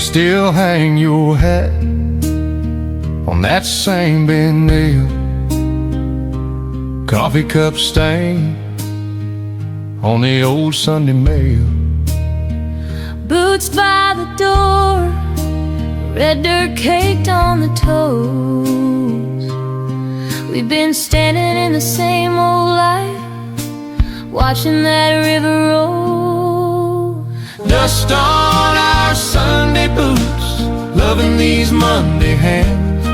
still hang your hat on that same bent nail. Coffee cup stain on the old Sunday mail. Boots by the door, red dirt caked on the toes. We've been standing in the same old light, watching that river roll. Dust on our Sunday boots, loving these Monday hands.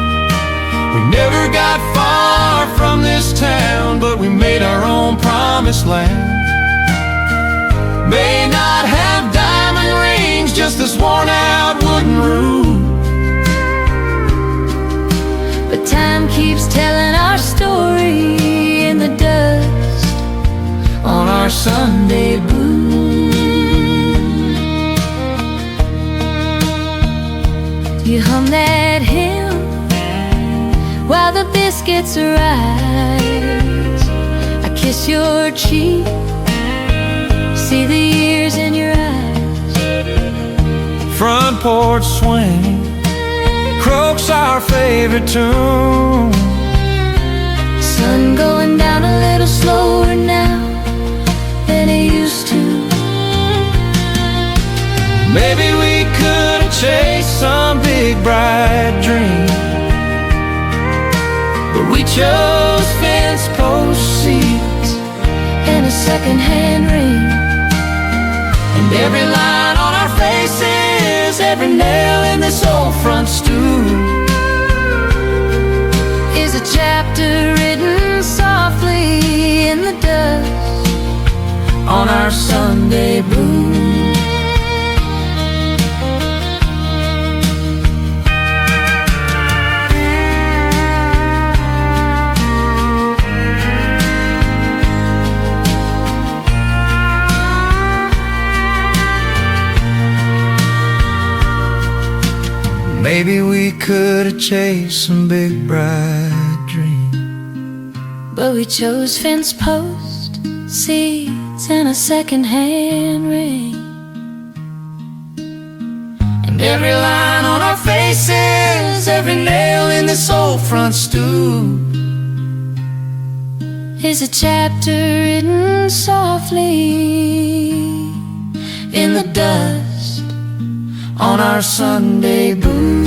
We never got far from this town, but we made our own promised land. May not have diamond rings, just this worn out wooden roof, but time keeps telling our story in the dust on our Sunday blues. You hum that hymn while the biscuits rise. I kiss your cheek, see the years in your eyes. Front porch swing, croaks our favorite tune. Sun going down a little slower now than it used to. Maybe we could have chased some big bright dream, but we chose fence post seats and a second-hand ring. And every line on our faces, every nail in this old front stoop, is a chapter written softly in the dust on our Sunday blues. Maybe we could have chased some big bright dream, but we chose fence post seats and a second-hand ring. and every line on our faces, every nail in this old front stoop, is a chapter written softly in the dust on our Sunday blues.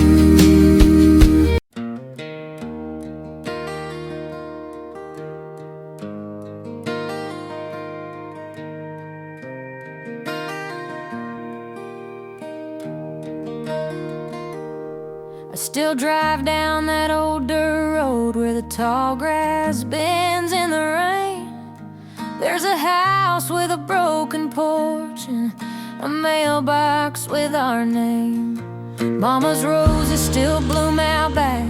I still drive down that old dirt road where the tall grass bends in the rain. There's a house with a broken porch and a mailbox with our name. Mama's roses still bloom out back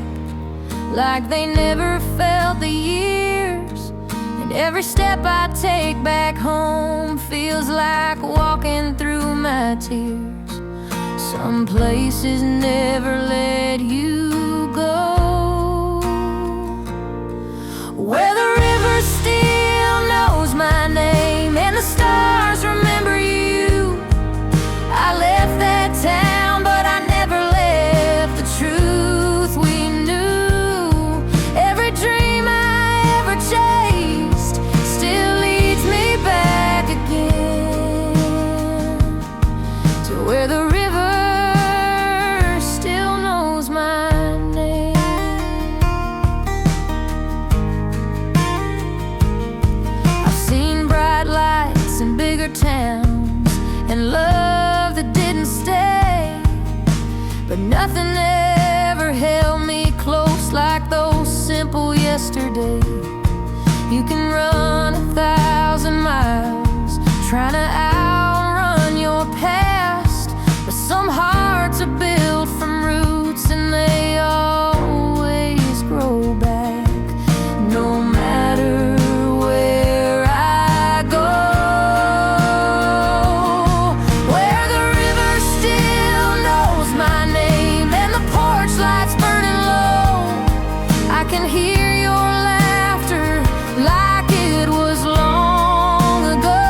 like they never felt the years, and every step I take back home feels like walking through my tears. Some places never let you go, where the river still knows my name and the stars remember you. I left that town, but I never left the truth we knew. Every dream I ever chased still leads me back again to where the river still knows my name. I've seen bright lights in bigger towns and love that didn't stay, but nothing ever held me close like those simple yesterdays. You can run 1,000 miles trying to outrun your past, but some hearts are built from roots and they always grow back, no matter where I go. Where the river still knows my name and the porch lights burning low, I can hear your laughter like it was long ago.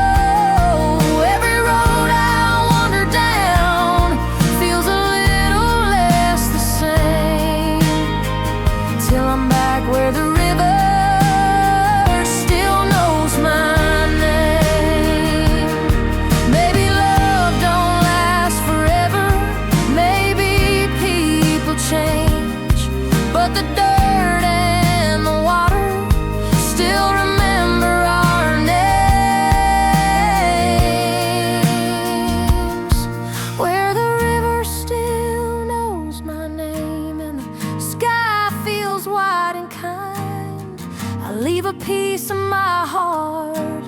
leave a piece of my heart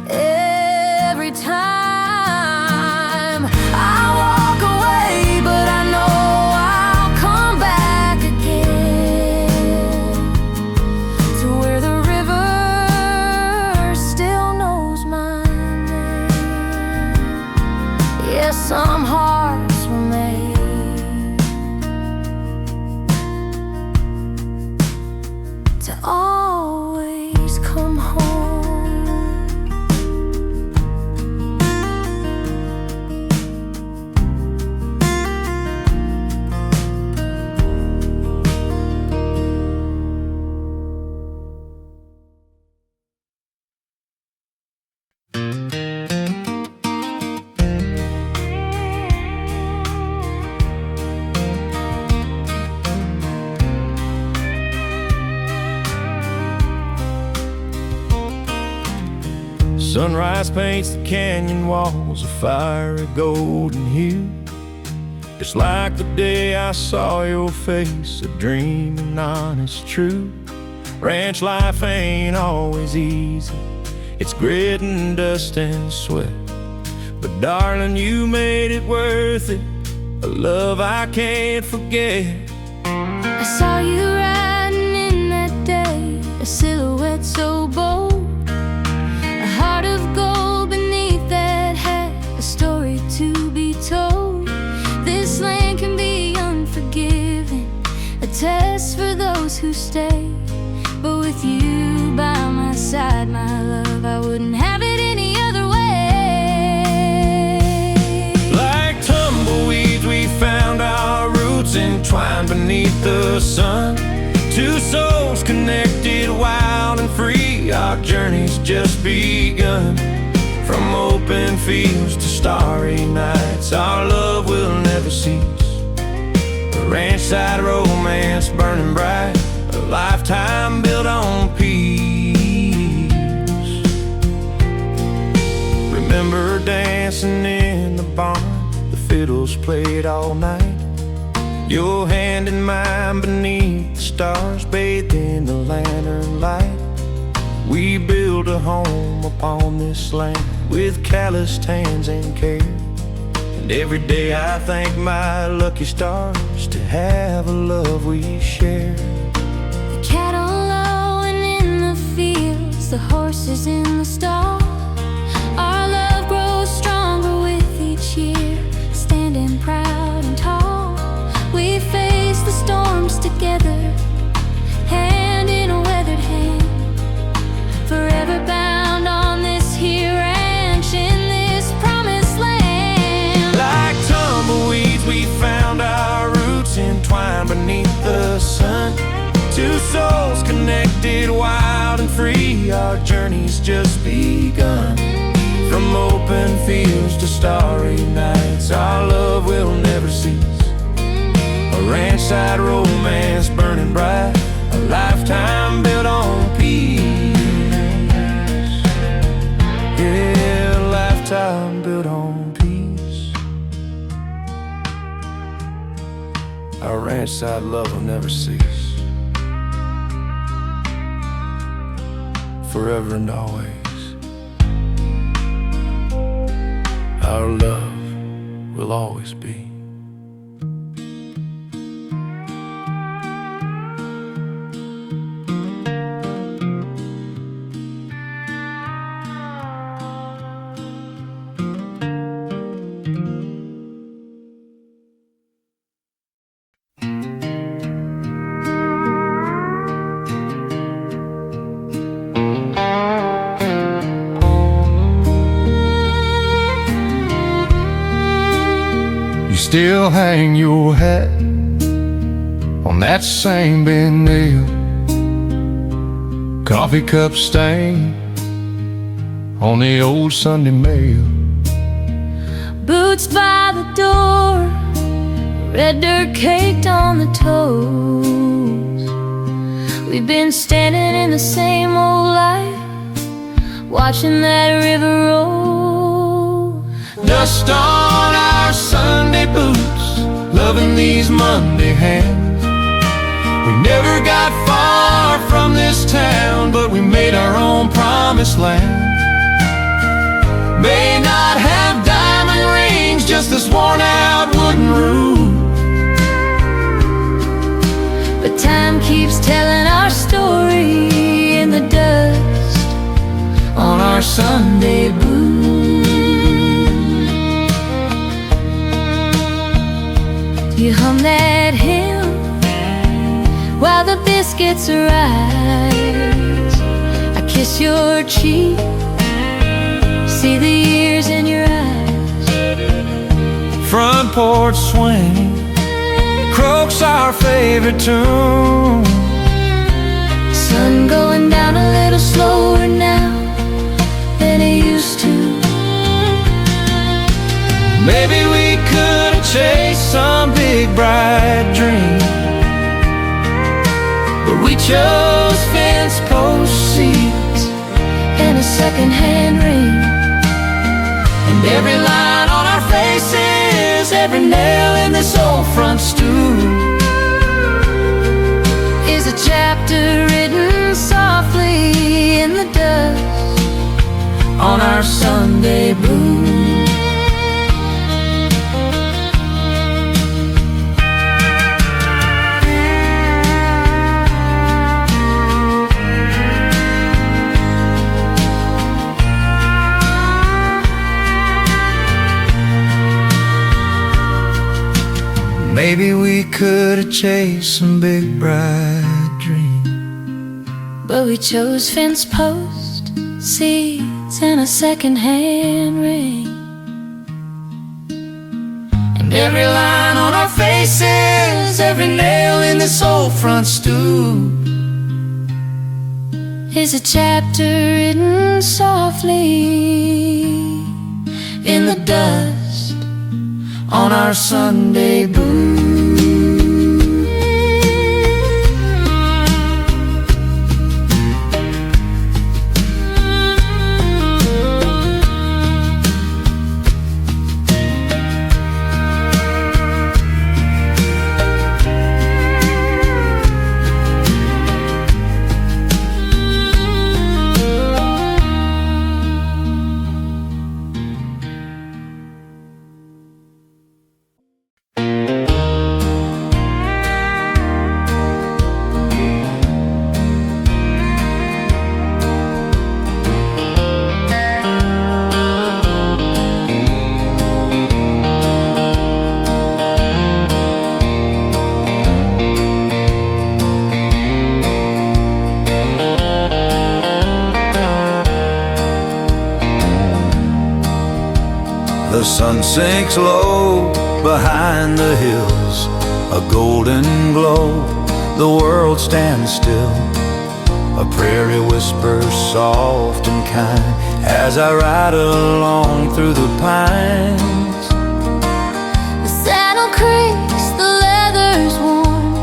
every time. I walk away, but I know I'll come back again to where the river still knows my name. Yes, some hearts were made to always come home. Sunrise paints the canyon walls a fiery golden hue, just like the day I saw your face, a dream and honest true. Ranch life ain't always easy, it's grit and dust and sweat, but darling, you made it worth it, a love I can't forget. I saw you riding in that day, a silhouette so bold, a heart of gold beneath that hat, a story to be told. This land can be unforgiving, a test for those who stay, but with you by my side, my love, I wouldn't have it any other way. Like tumbleweeds, we found our roots entwined beneath the sun. Two souls connected, wild and free, our journey's just begun. From open fields to starry nights, our love will never cease. A ranch side romance burning bright, a lifetime built on peace. Remember dancing in the barn, the fiddles played all night, your hand in mine beneath the stars, bathed in the lantern light. We built a home upon this land with calloused hands and care, and every day I thank my lucky stars to have a love we share. The cattle lowing in the fields, the horses in the stall, our love grows stronger with each year, standing proud and tall. We face the storms together, hand in a weathered hand, forever bound on this here ranch in this promised land. Like tumbleweeds, we found our roots entwined beneath the sun. Two souls connected, wild and free, our journey's just begun. From open fields to starry nights, our love will never cease. A ranch side romance burning bright, a lifetime built on peace. Yeah, a lifetime built on peace. Our ranch side love will never cease. Forever and always, our love will always be. Still hang your hat on that same bend nail, coffee cup stain on the old Sunday mail. Boots by the door, red dirt caked on the toes. We've been standing in the same old light, watching that river roll. Dust on our Sunday boots, loving these Monday hands. We never got far from this this town, but we made our own promised land. May not have diamond rings, just this worn out wooden roof, but time keeps telling our story in the dust on our Sunday boots. You hum that hymn while the biscuits rise. I kiss your cheek, see the years in your eyes. Front porch swing croaks our favorite tune. Sun going down a little slower now than it used to. Maybe we could have chased some big bright dream, but we chose fence post seats and a second-hand ring. And every line on our faces, every nail in this old front stoop, is a chapter written softly in the dust on our Sunday blues. Maybe we could have chased some big bright dream, but we chose fence post seats and a second-hand ring. and every line on our faces, every nail in this old front stoop, is a chapter written softly in the dust on our Sunday boots. The sun sinks low behind the hills, a golden glow, the world stands still. A prairie whispers soft and kind as I ride along through the pines. The saddle creaks, the leather's worn,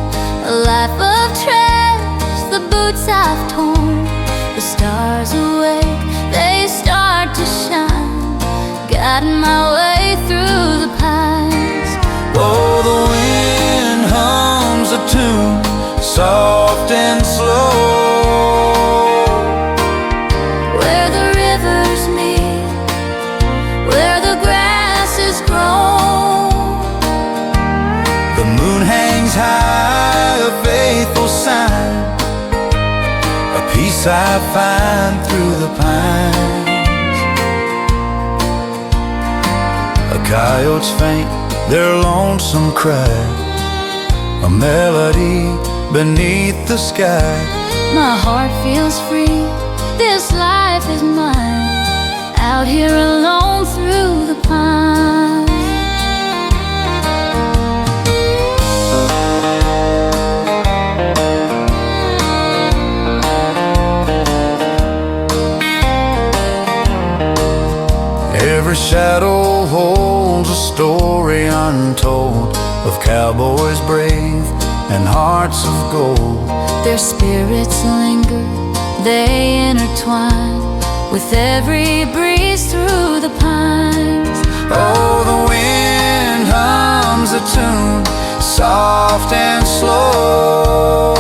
a life of trash, the boots I've torn. The stars awake, they start to shine, guiding my way through the pines. Oh, the wind hums a tune, soft and slow, Where the rivers meet, where the grasses grow. the moon hangs high, a faithful sign, a peace I find through the pines. Coyotes faint their lonesome cry, a melody beneath the sky. My heart feels free, this life is mine, out here alone through the pines. Every shadow holds a story untold of cowboys brave and hearts of gold. Their spirits linger, they intertwine with every breeze through the pines. Oh, the wind hums a tune, soft and slow,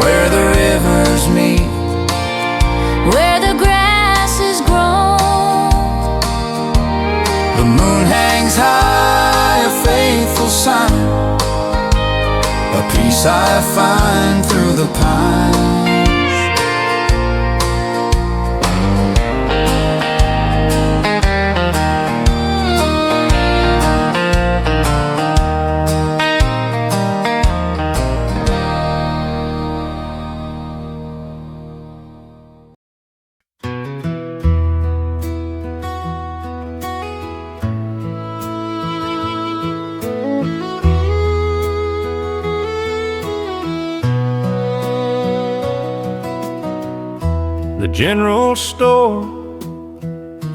where peace I find through the pines. The general store,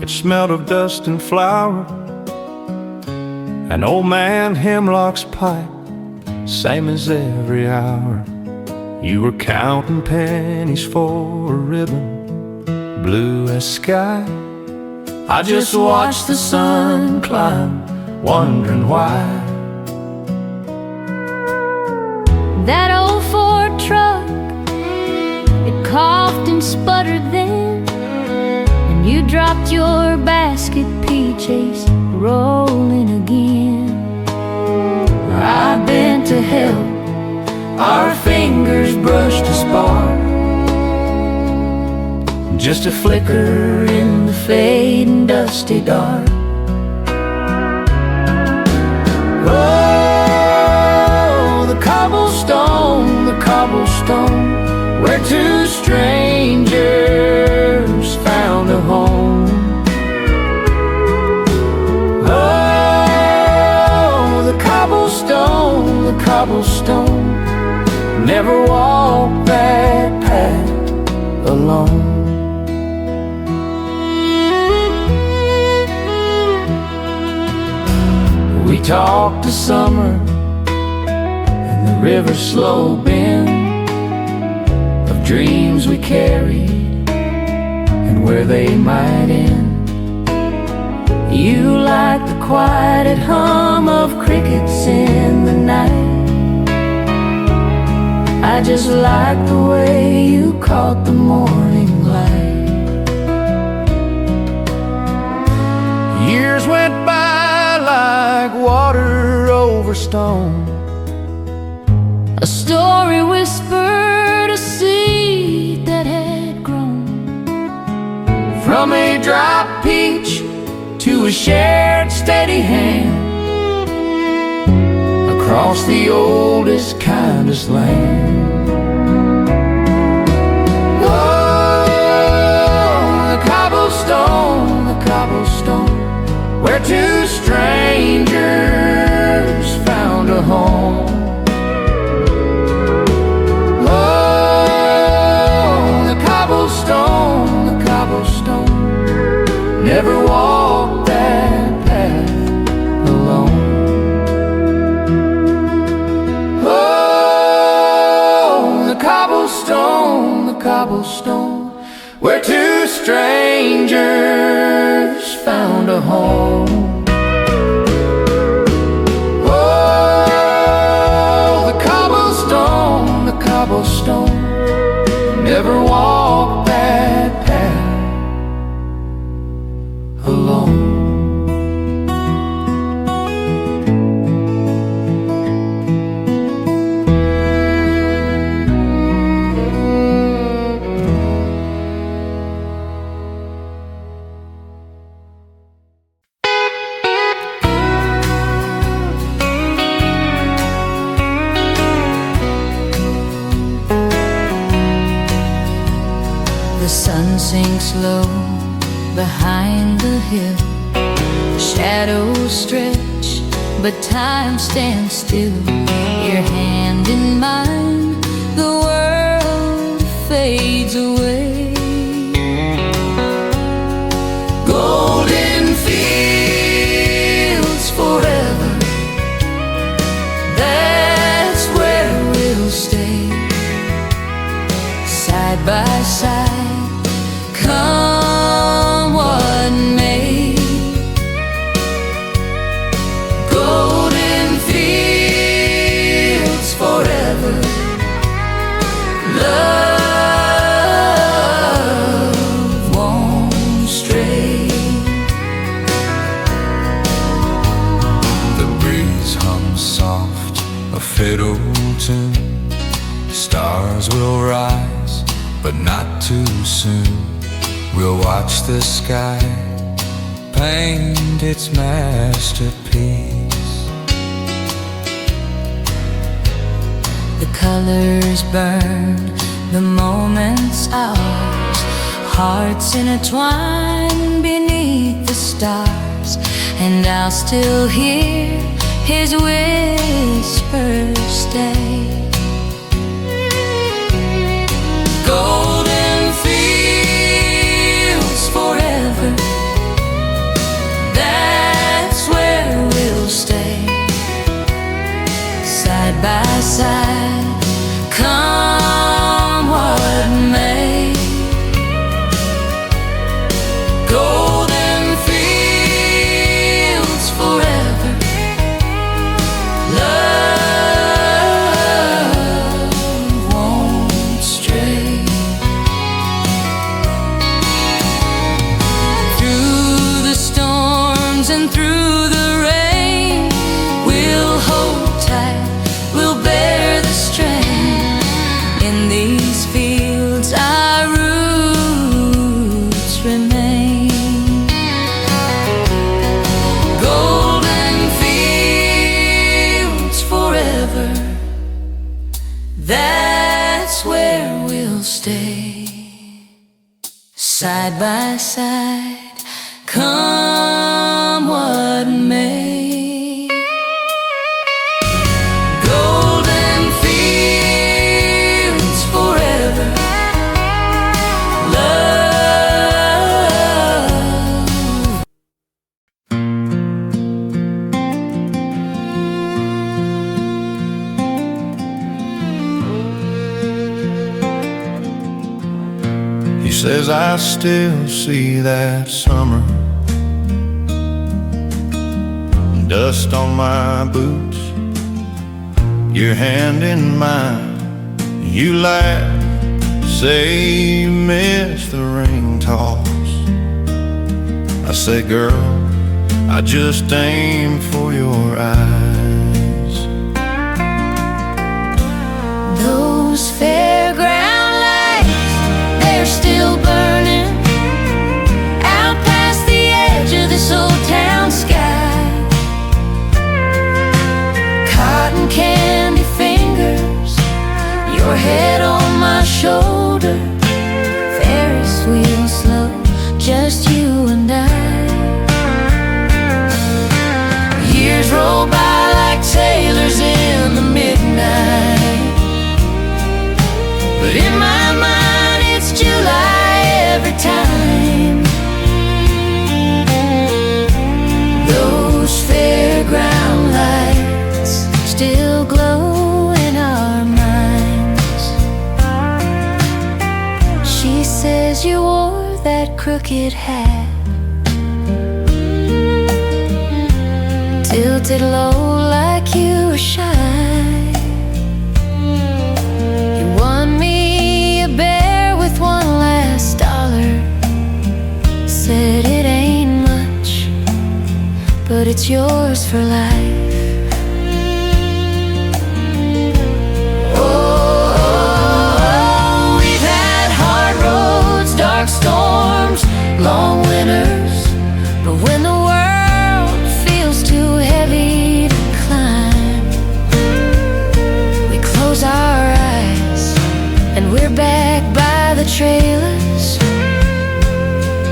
it smelled of dust and flour. An old man Hemlock's pipe, same as every hour. You were counting pennies for a ribbon, blue as sky. I just watched the sun climb, wondering why. That old Ford truck, it coughed and sputtered then, and you dropped your basket, PJ's rolling again. I bent to help, our fingers brushed a spark, just a flicker in the fading dusty dark. Oh, the cobblestone, where two strangers found a home. Oh, the cobblestone, never walked that path alone. We talked to summer and the river's slow bend, of dreams we carried and where they might end. You like the quiet hum of crickets in the night. I just like the way you caught the morning light. Years went by like water over stone. A story whispered, a seed that had grown. From a dry peach to a shared steady hand, across the oldest, kindest land. Oh, the cobblestone, where two strangers found a home. Oh, the cobblestone, never walked that path alone. Oh, the cobblestone, where two strangers found a home. Oh, the cobblestone, never walked that path alone. The sun sinks low behind the hill. Shadows stretch, but time stands still. Your hand in mine, the world fades away. Golden fields forever, that's where we'll stay. Side by side, come what may. Golden fields tune. Stars will rise, but not too soon. We'll watch the sky paint its masterpiece. The colors burn, the moments ours, hearts intertwine beneath the stars. And I'll still hear his whispers stay. Golden fields forever, that's where we'll stay. Side by side, come what may. Golden fields forever, love won't stray. Through the storms and through the rain, we'll hold tight, we'll bear the strain. In these fields our roots remain. Golden fields forever, that's where we'll stay. Side by side, come what may. Golden fields forever, love. He says I still see that summer, dust on my boots, your hand in mine. You laugh, say you miss the ring toss. I say, girl, I just aim for your eyes. Those fairground lights, they're still burning out past the edge of this old town sky. Cotton candy fingers, your head on my shoulder. Ferris wheel slow, just you and I. Years roll by like sailors in the midnight, but in my mind it's July every time. Those fairground lights still glow in our minds. She says you wore that crooked hat, tilted low like you were shy. You won me a bear with one last dollar. Said it ain't much, but it's yours for life. Oh, we've had hard roads, dark storms, long winters, but when the world feels too heavy to climb, we close our eyes and we're back by the trailers.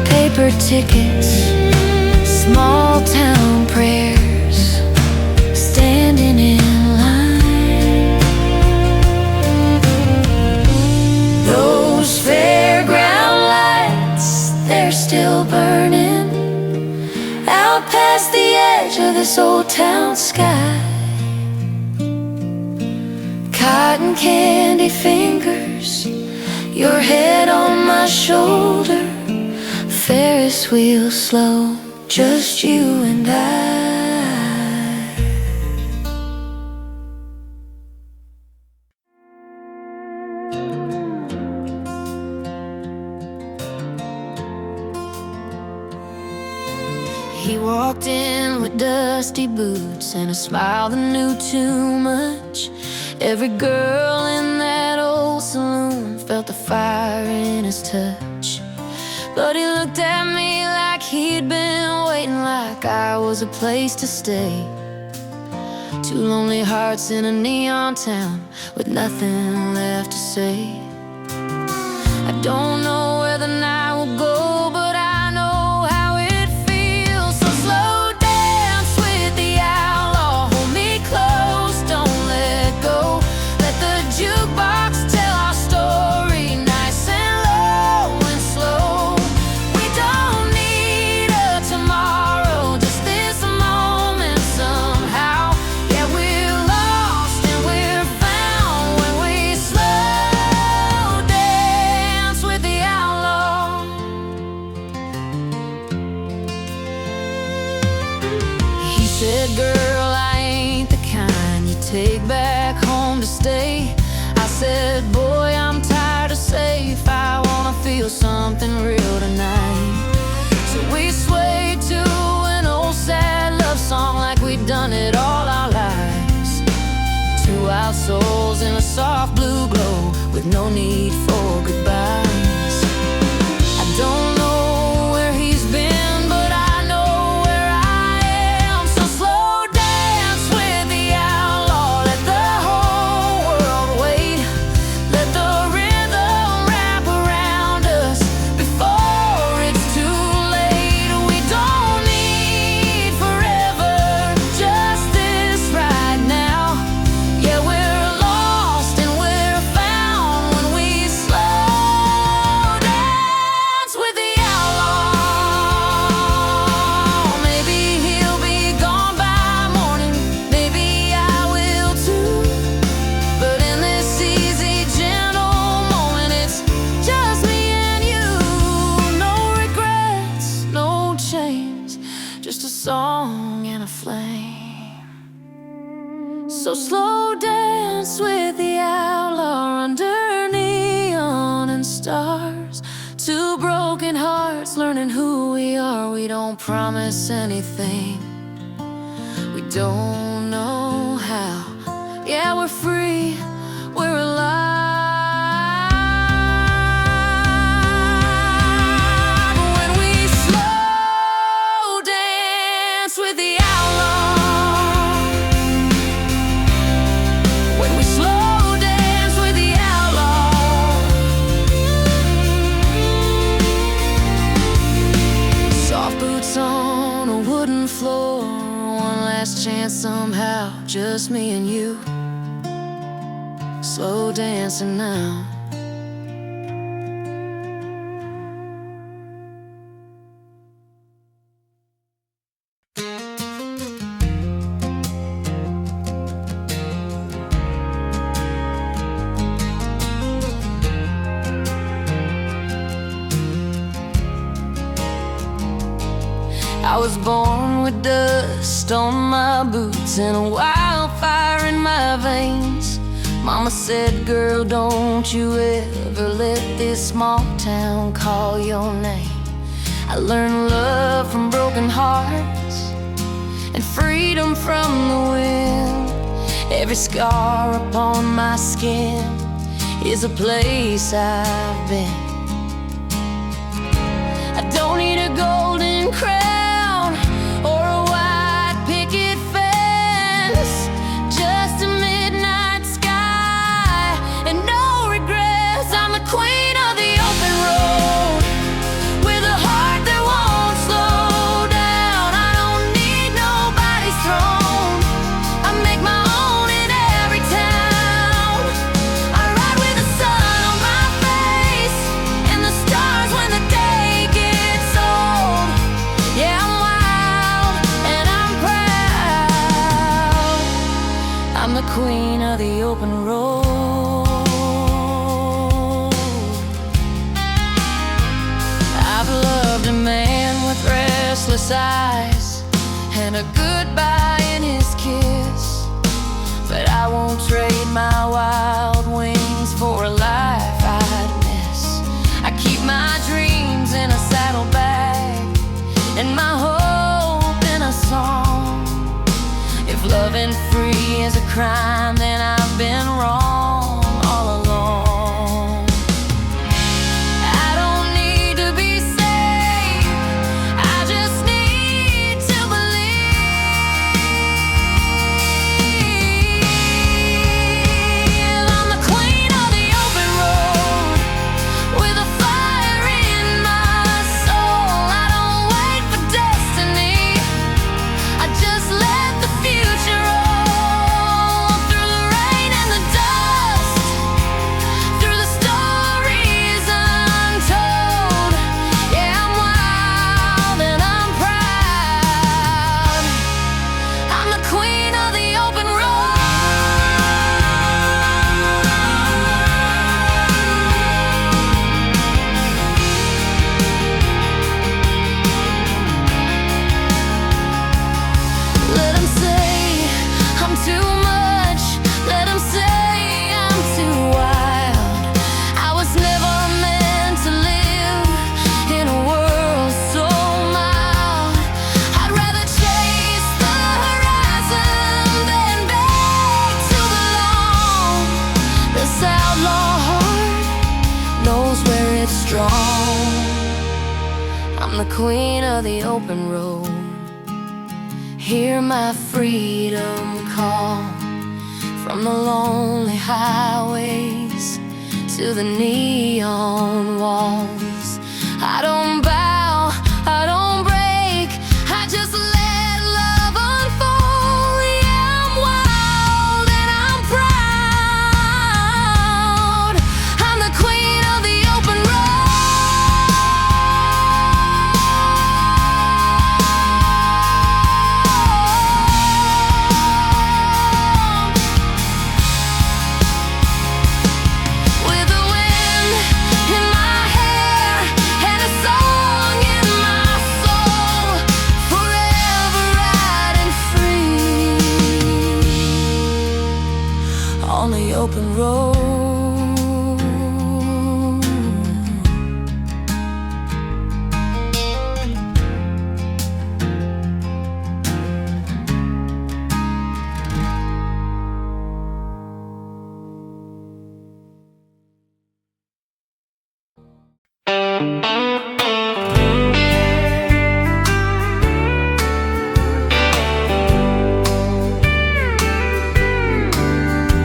Paper tickets, small town prayers, standing in line. Those fairground lights, they're still burning out past the edge of this old town sky. Cotton candy fingers, your head on my shoulder. Ferris wheel slow, just you and I. He walked in with dusty boots and a smile that knew too much. Every girl in that old saloon felt the fire in his touch. But he looked at me like he'd been waiting, like I was a place to stay. Two lonely hearts in a neon town with nothing left to say. I don't know where the night will go, but I know how it feels. So slow dance with the outlaw, hold me close, don't let go. Let the jukebox tell our story, nice and low and slow. We don't need a tomorrow, just this moment somehow. Yeah, we're lost and we're found when we slow dance with the outlaw. He said, girl, I ain't the kind you take back home to stay. I said, boy, I'm tired of safe, I wanna feel something real tonight. So we swayed to an old sad love song like we'd done it all our lives. Two wild souls in a soft blue glow with no need for goodbyes. I don't know where he's been, but I know where I am. So slow dance with the outlaw, let the whole world wait. Let the rhythm wrap around us before it's too late. We don't need forever, just this right now. Yeah, we're lost and we're found when we slow dance with the outlaw. Maybe he'll be gone by morning, maybe I will too. But in this easy, gentle moment, it's just me and you. No regrets, no chains, just a song and a flame. So slow dance with the outlaw under neon and stars. Two broken hearts learning who we are. We don't promise anything, we don't know how. Yeah, we're free, we're alive. When we slow dance with the outlaw, when we slow dance with the outlaw. Soft boots on a wooden floor, one last chance somehow, just me and you. Slow dancing now. I was born with dust on my boots and a wildfire in my veins. Mama said, girl, don't you ever let this small town call your name. I learned love from broken hearts and freedom from the wind. Every scar upon my skin is a place I've been. I don't need a golden crown or a white picket fence, just a midnight sky and no regrets. I'm the queen of the open road with a heart that won't slow down. I don't need nobody's throne, I make my own in every town. I ride with the sun on my face and the stars when the day gets old. Yeah, I'm wild and I'm proud, I'm the queen of the open road. I've loved a man with restless eyes and a goodbye in his kiss, but I won't trade my wild wings for a life I'd miss. I keep my dreams in a saddlebag and my whole strong. I'm the queen of the open road. Hear my freedom call. From the lonely highways to the neon walls. I don't bow, I don't break, I just let love unfold. Yeah, I'm wild and I'm proud. I'm the queen of the open road. With the wind in my hair and a song in my soul, forever riding free on the open road.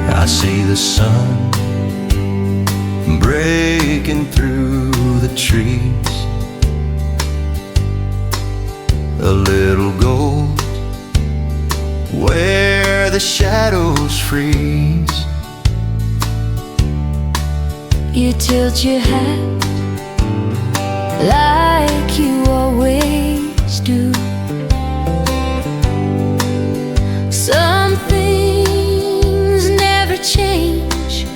I see the sun breaking through the trees, a little gold where the shadows freeze. You tilt your hat like you always do. Some things never change,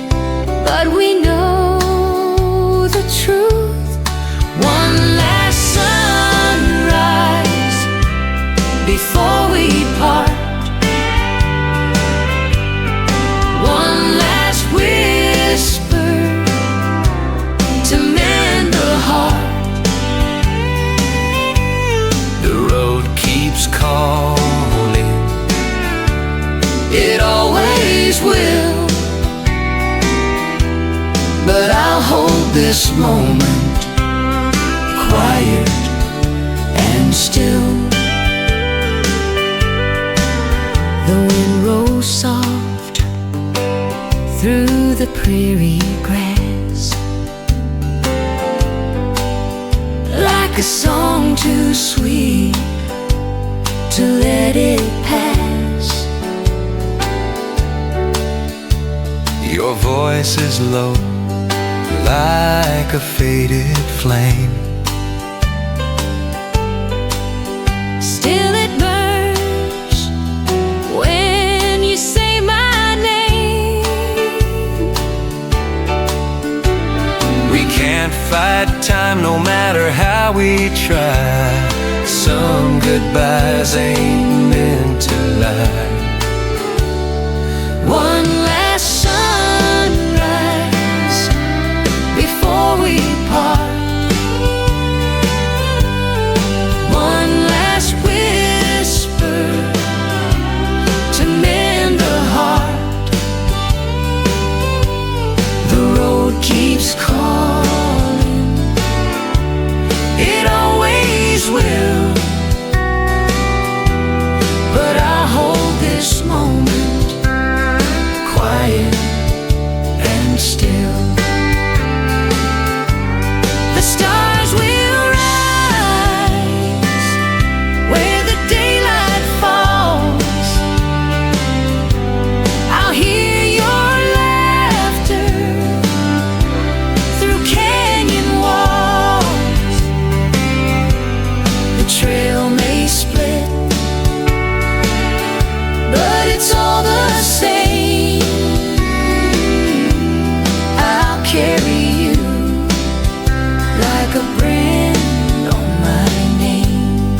but we know the truth. One last sunrise before we part. One last whisper to mend the heart. The road keeps calling, It always will. but I'll hold this moment quiet and still. The wind rolls soft through the prairie grass, like a song too sweet to let it pass. Your voice is low, like a faded flame. Still it burns when you say my name. We can't fight time no matter how we try. Some goodbyes ain't meant to lie. One last sunrise before we part. One last whisper to mend the heart. The road keeps calling, it always will. But I'll hold this moment quiet and still. The stars will rise where the daylight falls. I'll hear your laughter through canyon walls. The trail may split, but it's all the same. I'll carry you like a brand on my name.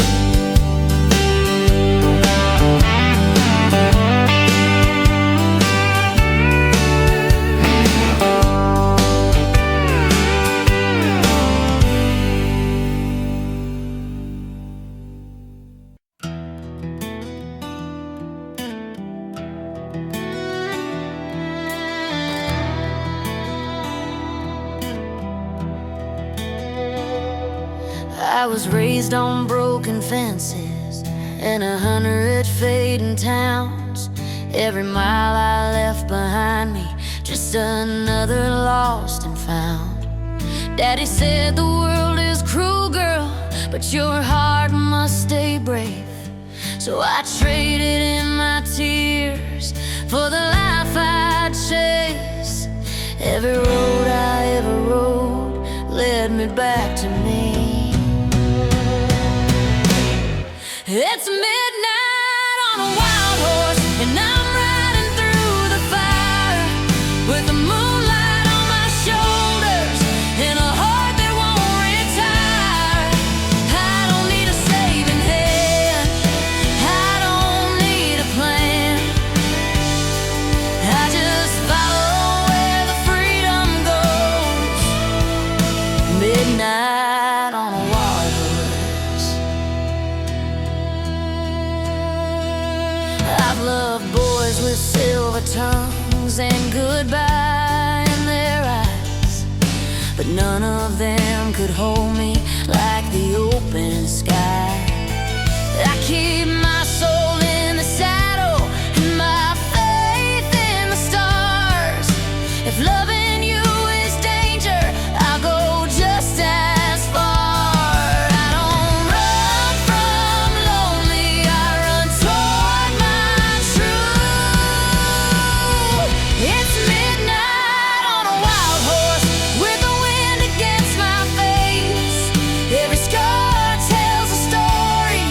I was raised on broken fences and 100 fading towns. Every mile I left behind me, just another lost and found. Daddy said the world is cruel, girl, but your heart must stay brave. So I traded in my tears for the life I'd chase. Every road I ever rode led me back to me. It's midnight on a wild horse, and I'm riding through the fire with the moonlight on my shoulders and a heart that won't retire. I don't need a saving hand, I don't need a plan. I just follow where the freedom goes. Midnight on a wild horse. I've loved boys with silver tongues and goodbye in their eyes, but none of them could hold me like the open sky. I keep my soul in the saddle and my faith in the stars. If loving you is danger, I'll go just as far. I don't run from lonely, I run toward my truth. It's midnight on a wild horse with the wind against my face. Every scar tells a story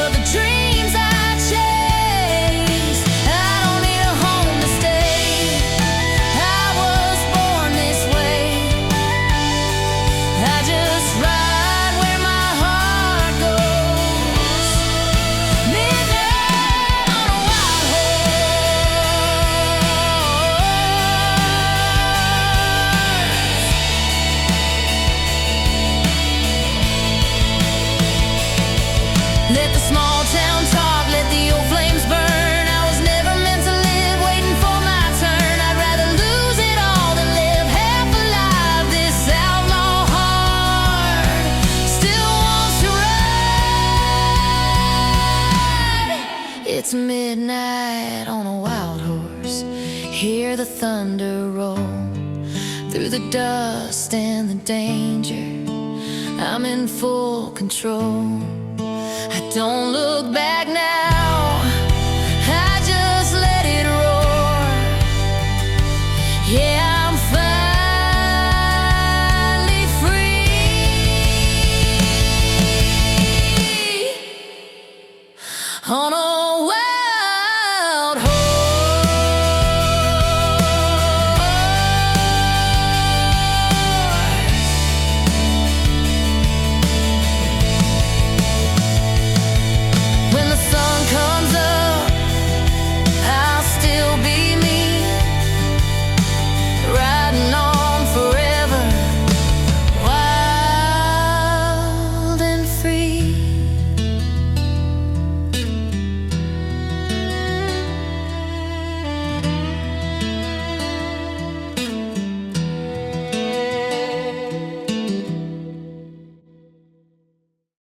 of the dreams I chase. I don't need a home to stay, I was born this way. I just ride where my heart goes. Midnight on a wild horse. Let the small town talk, let the old flames burn. I was never meant to live waiting for my turn. I'd rather lose it all than live half alive. This outlaw heart still wants to ride. It's midnight on a wild horse. Hear the thunder roll through the dust and the danger. I'm in full control. I don't look back now.